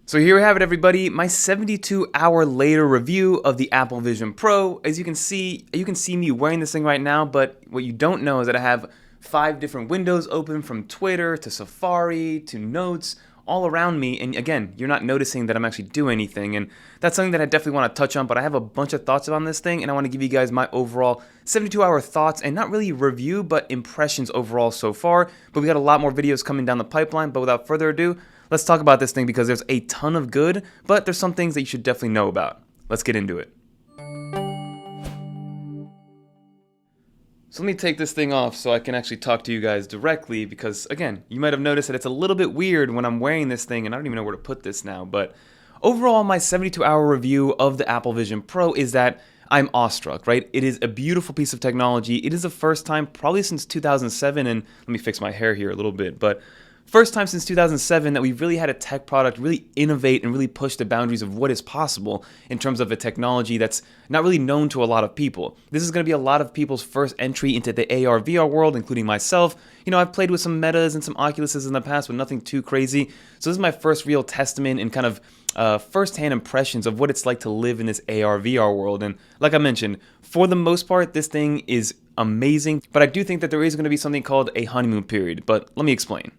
So here we have it, everybody, my 72-hour later review of the Apple Vision Pro. As you can see me wearing this thing right now, but what you don't know is that I have 5 different windows open, from Twitter to Safari to Notes, all around me, and again, you're not noticing that I'm actually doing anything, and that's something that I definitely want to touch on, but I have a bunch of thoughts on this thing, and I want to give you guys my overall 72-hour thoughts, and not really review, but impressions overall so far. But we got a lot more videos coming down the pipeline, but without further ado, let's talk about this thing, because there's a ton of good, but there's some things that you should definitely know about. Let's get into it. So let me take this thing off so I can actually talk to you guys directly, because again, you might have noticed that it's a little bit weird when I'm wearing this thing, and I don't even know where to put this now. But overall, my 72-hour review of the Apple Vision Pro is that I'm awestruck, right? It is a beautiful piece of technology. It is the first time probably since 2007, and let me fix my hair here a little bit, but first time since 2007 that we've really had a tech product really innovate and really push the boundaries of what is possible in terms of a technology that's not really known to a lot of people. This is going to be a lot of people's first entry into the AR, VR world, including myself. You know, I've played with some Metas and some Oculuses in the past, but nothing too crazy. So this is my first real testament and kind of first-hand impressions of what it's like to live in this AR, VR world. And like I mentioned, for the most part, this thing is amazing, but I do think that there is going to be something called a honeymoon period, but let me explain.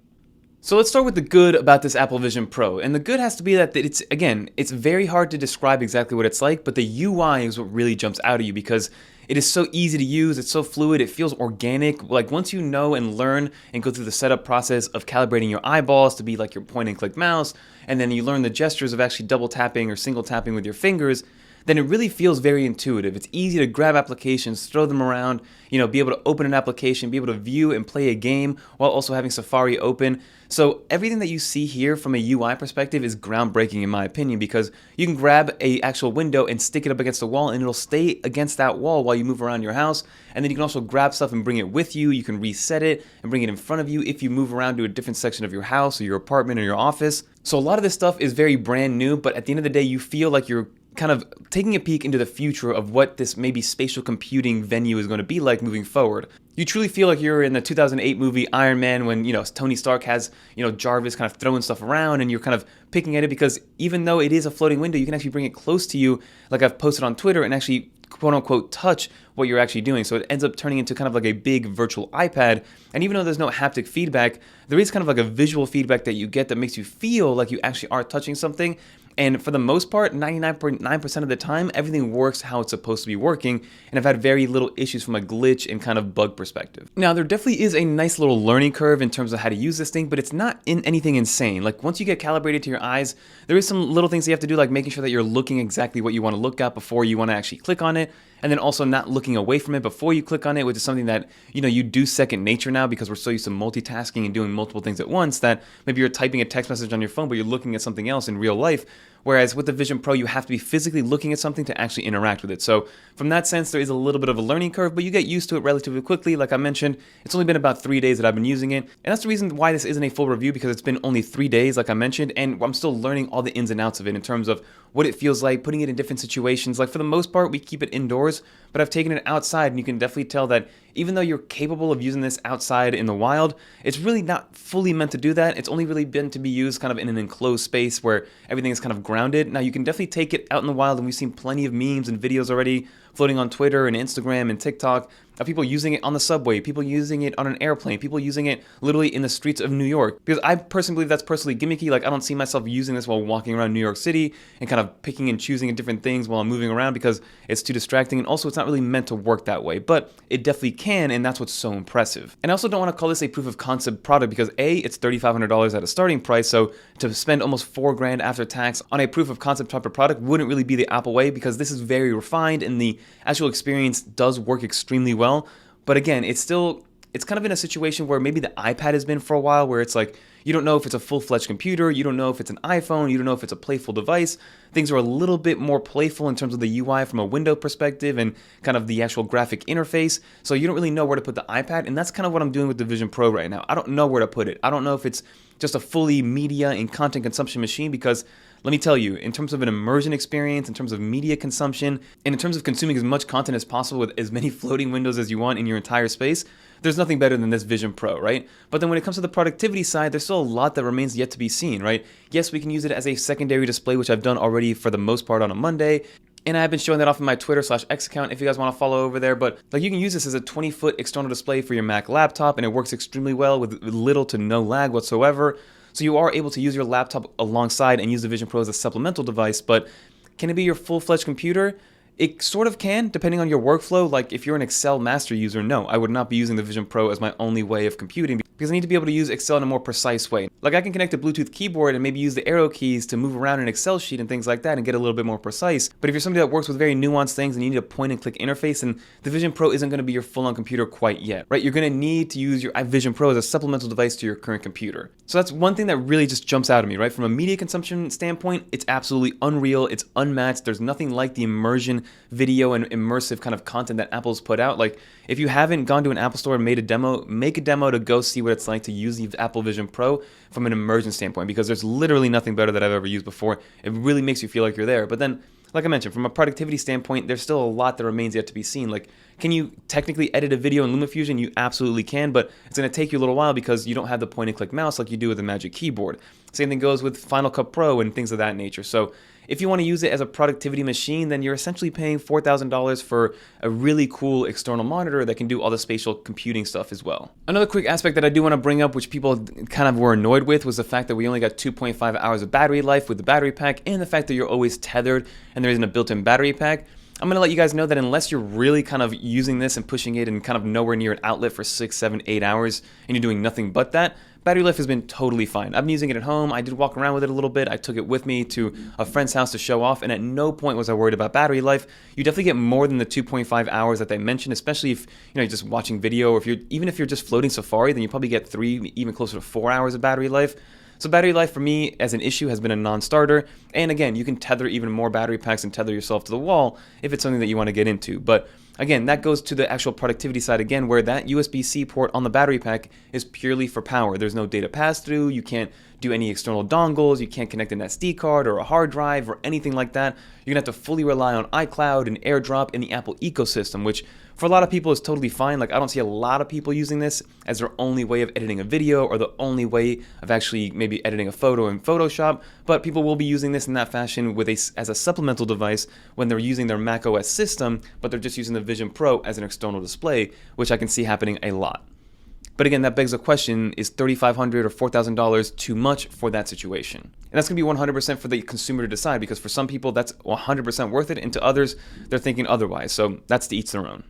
So let's start with the good about this Apple Vision Pro, and the good has to be that it's very hard to describe exactly what it's like, but the UI is what really jumps out at you, because it is so easy to use, it's so fluid, it feels organic. Like once you know and learn and go through the setup process of calibrating your eyeballs to be like your point and click mouse, and then you learn the gestures of actually double tapping or single tapping with your fingers, then it really feels very intuitive. It's easy to grab applications, throw them around, be able to open an application, be able to view and play a game while also having Safari open. So everything that you see here from a UI perspective is groundbreaking in my opinion, because you can grab a actual window and stick it up against the wall, and it'll stay against that wall while you move around your house. And then you can also grab stuff and bring it with you. You can reset it and bring it in front of you if you move around to a different section of your house or your apartment or your office. So a lot of this stuff is very brand new, but at the end of the day, you feel like you're kind of taking a peek into the future of what this maybe spatial computing venue is going to be like moving forward. You truly feel like you're in the 2008 movie Iron Man when, Tony Stark has, Jarvis kind of throwing stuff around, and you're kind of picking at it, because even though it is a floating window, you can actually bring it close to you, like I've posted on Twitter, and actually quote unquote touch what you're actually doing. So it ends up turning into kind of like a big virtual iPad. And even though there's no haptic feedback, there is kind of like a visual feedback that you get that makes you feel like you actually are touching something. And for the most part, 99.9% of the time, everything works how it's supposed to be working, and I've had very little issues from a glitch and kind of bug perspective. Now, there definitely is a nice little learning curve in terms of how to use this thing, but it's not in anything insane. Like once you get calibrated to your eyes, there is some little things you have to do, like making sure that you're looking exactly what you want to look at before you want to actually click on it, and then also not looking away from it before you click on it, which is something that, you do second nature now, because we're so used to multitasking and doing multiple things at once that maybe you're typing a text message on your phone, but you're looking at something else in real life. Whereas with the Vision Pro, you have to be physically looking at something to actually interact with it. So from that sense, there is a little bit of a learning curve, but you get used to it relatively quickly. Like I mentioned, it's only been about 3 days that I've been using it. And that's the reason why this isn't a full review, because it's been only 3 days, like I mentioned, and I'm still learning all the ins and outs of it in terms of what it feels like, putting it in different situations. Like for the most part, we keep it indoors, but I've taken it outside, and you can definitely tell that even though you're capable of using this outside in the wild, it's really not fully meant to do that. It's only really meant to be used kind of in an enclosed space where everything is kind of grounded. Now you can definitely take it out in the wild, and we've seen plenty of memes and videos already floating on Twitter and Instagram and TikTok of people using it on the subway, people using it on an airplane, people using it literally in the streets of New York. Because I personally believe that's personally gimmicky. Like I don't see myself using this while walking around New York City and kind of picking and choosing different things while I'm moving around, because it's too distracting, and also it's not really meant to work that way, but it definitely can, and that's what's so impressive. And I also don't want to call this a proof of concept product, because A, it's $3,500 at a starting price, so to spend almost $4,000 after tax on a proof of concept type of product wouldn't really be the Apple way, because this is very refined and the actual experience does work extremely well. But again, it's kind of in a situation where maybe the iPad has been for a while, where it's like, you don't know if it's a full-fledged computer, you don't know if it's an iPhone, you don't know if it's a playful device. Things are a little bit more playful in terms of the UI from a window perspective and kind of the actual graphic interface, so you don't really know where to put the iPad, and that's kind of what I'm doing with the Vision Pro right now. I don't know where to put it. I don't know if it's just a fully media and content consumption machine, because let me tell you, in terms of an immersion experience, in terms of media consumption, and in terms of consuming as much content as possible with as many floating windows as you want in your entire space, there's nothing better than this Vision Pro, right? But then when it comes to the productivity side, there's still a lot that remains yet to be seen, right? Yes, we can use it as a secondary display, which I've done already for the most part on a Monday. And I've been showing that off in my Twitter/X account if you guys want to follow over there. But like, you can use this as a 20-foot external display for your Mac laptop, and it works extremely well with little to no lag whatsoever. So you are able to use your laptop alongside and use the Vision Pro as a supplemental device. But can it be your full-fledged computer? It sort of can, depending on your workflow. Like, if you're an Excel master user, no, I would not be using the Vision Pro as my only way of computing, because I need to be able to use Excel in a more precise way. Like, I can connect a Bluetooth keyboard and maybe use the arrow keys to move around an Excel sheet and things like that and get a little bit more precise. But if you're somebody that works with very nuanced things and you need a point and click interface, then the Vision Pro isn't going to be your full-on computer quite yet, right? You're going to need to use your Vision Pro as a supplemental device to your current computer. So that's one thing that really just jumps out at me, right? From a media consumption standpoint, it's absolutely unreal. It's unmatched. There's nothing like the immersion video and immersive kind of content that Apple's put out. Like, if you haven't gone to an Apple store and made a demo, make a demo to go see what it's like to use the Apple Vision Pro from an immersion standpoint, because there's literally nothing better that I've ever used before. It really makes you feel like you're there. But then, like I mentioned, from a productivity standpoint, there's still a lot that remains yet to be seen. Like, can you technically edit a video in LumaFusion? You absolutely can, but it's going to take you a little while because you don't have the point and click mouse like you do with the Magic Keyboard. Same thing goes with Final Cut Pro and things of that nature. So if you want to use it as a productivity machine, then you're essentially paying $4,000 for a really cool external monitor that can do all the spatial computing stuff as well. Another quick aspect that I do want to bring up, which people kind of were annoyed with, was the fact that we only got 2.5 hours of battery life with the battery pack, and the fact that you're always tethered and there isn't a built-in battery pack. I'm going to let you guys know that unless you're really kind of using this and pushing it and kind of nowhere near an outlet for 6, 7, 8 hours, and you're doing nothing but that, battery life has been totally fine. I've been using it at home. I did walk around with it a little bit. I took it with me to a friend's house to show off, and at no point was I worried about battery life. You definitely get more than the 2.5 hours that they mentioned, especially if you're just watching video, or even if you're just floating Safari, then you probably get 3, even closer to 4 hours of battery life. So battery life for me as an issue has been a non-starter. And again, you can tether even more battery packs and tether yourself to the wall if it's something that you want to get into. But again, that goes to the actual productivity side again, where that USB-C port on the battery pack is purely for power. There's no data pass-through. You can't do any external dongles. You can't connect an SD card or a hard drive or anything like that. You're going to have to fully rely on iCloud and AirDrop in the Apple ecosystem, which for a lot of people is totally fine. Like, I don't see a lot of people using this as their only way of editing a video or the only way of actually maybe editing a photo in Photoshop, but people will be using this in that fashion as a supplemental device when they're using their Mac OS system, but they're just using the Vision Pro as an external display, which I can see happening a lot. But again, that begs the question, is $3,500 or $4,000 too much for that situation? And that's going to be 100% for the consumer to decide, because for some people that's 100% worth it, and to others, they're thinking otherwise. So that's to each their own.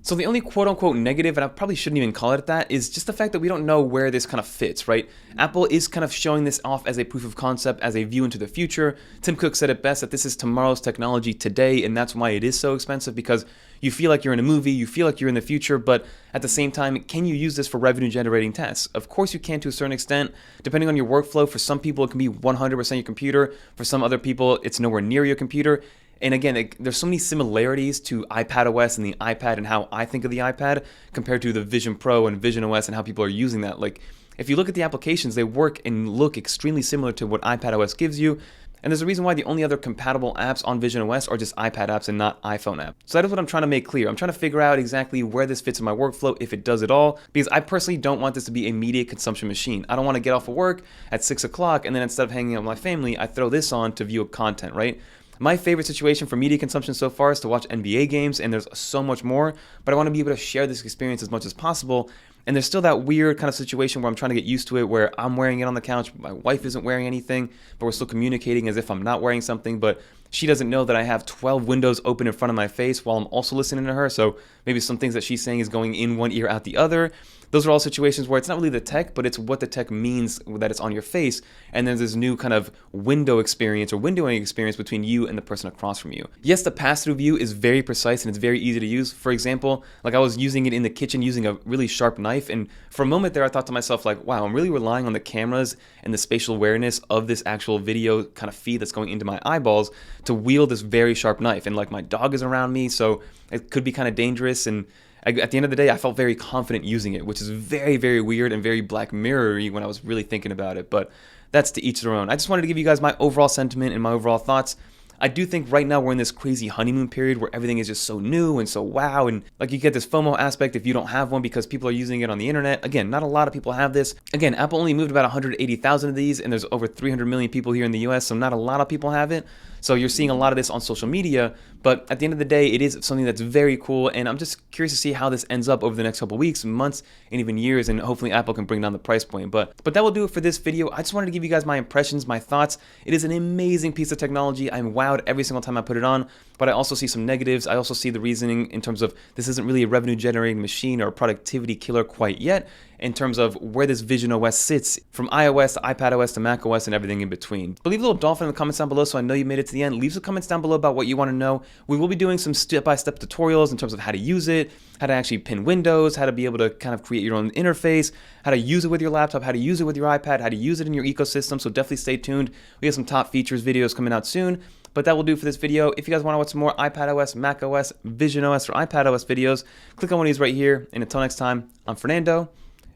So the only quote-unquote negative, and I probably shouldn't even call it that, is just the fact that we don't know where this kind of fits, right? Apple is kind of showing this off as a proof of concept, as a view into the future. Tim Cook said it best, that this is tomorrow's technology today, and that's why it is so expensive, because you feel like you're in a movie, you feel like you're in the future, but at the same time, can you use this for revenue-generating tests? Of course you can, to a certain extent. Depending on your workflow, for some people it can be 100% your computer. For some other people, it's nowhere near your computer. And again, there's so many similarities to iPadOS and the iPad and how I think of the iPad compared to the Vision Pro and visionOS and how people are using that. Like, if you look at the applications, they work and look extremely similar to what iPadOS gives you. And there's a reason why the only other compatible apps on visionOS are just iPad apps and not iPhone apps. So that is what I'm trying to make clear. I'm trying to figure out exactly where this fits in my workflow, if it does at all, because I personally don't want this to be a media consumption machine. I don't want to get off of work at 6 o'clock and then instead of hanging out with my family, I throw this on to view content, right? My favorite situation for media consumption so far is to watch NBA games, and there's so much more, but I want to be able to share this experience as much as possible. And there's still that weird kind of situation where I'm trying to get used to it, where I'm wearing it on the couch, my wife isn't wearing anything, but we're still communicating as if I'm not wearing something, but she doesn't know that I have 12 windows open in front of my face while I'm also listening to her, so maybe some things that she's saying is going in one ear, out the other. Those are all situations where it's not really the tech, but it's what the tech means that it's on your face, and there's this new kind of window experience or windowing experience between you and the person across from you. Yes, the pass-through view is very precise and it's very easy to use. For example, like I was using it in the kitchen using a really sharp knife, and for a moment there I thought to myself, like, wow, I'm really relying on the cameras and the spatial awareness of this actual video kind of feed that's going into my eyeballs to wield this very sharp knife. And like, my dog is around me, so it could be kind of dangerous, and at the end of the day, I felt very confident using it, which is very, very weird and very Black Mirror-y when I was really thinking about it. But that's to each their own. I just wanted to give you guys my overall sentiment and my overall thoughts. I do think right now we're in this crazy honeymoon period where everything is just so new and so wow, and like you get this FOMO aspect if you don't have one because people are using it on the internet. Again, not a lot of people have this. Again, Apple only moved about 180,000 of these, and there's over 300 million people here in the US, so not a lot of people have it. So you're seeing a lot of this on social media, but at the end of the day, it is something that's very cool, and I'm just curious to see how this ends up over the next couple weeks, months, and even years, and hopefully Apple can bring down the price point. But that will do it for this video. I just wanted to give you guys my impressions, my thoughts. It is an amazing piece of technology. I'm wowed every single time I put it on, but I also see some negatives. I also see the reasoning in terms of this isn't really a revenue-generating machine or a productivity killer quite yet, in terms of where this visionOS sits from iOS to iPadOS to macOS and everything in between. But leave a little dolphin in the comments down below so I know you made it to the end. Leave some comments down below about what you want to know. We will be doing some step-by-step tutorials in terms of how to use it, how to actually pin windows, how to be able to kind of create your own interface, how to use it with your laptop, how to use it with your iPad, how to use it in your ecosystem. So definitely stay tuned. We have some top features videos coming out soon. But that will do for this video. If you guys want to watch some more iPadOS, macOS, visionOS, or iPadOS videos, click on one of these right here. And until next time, I'm Fernando,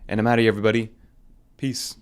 and I'm out of here, everybody. Peace.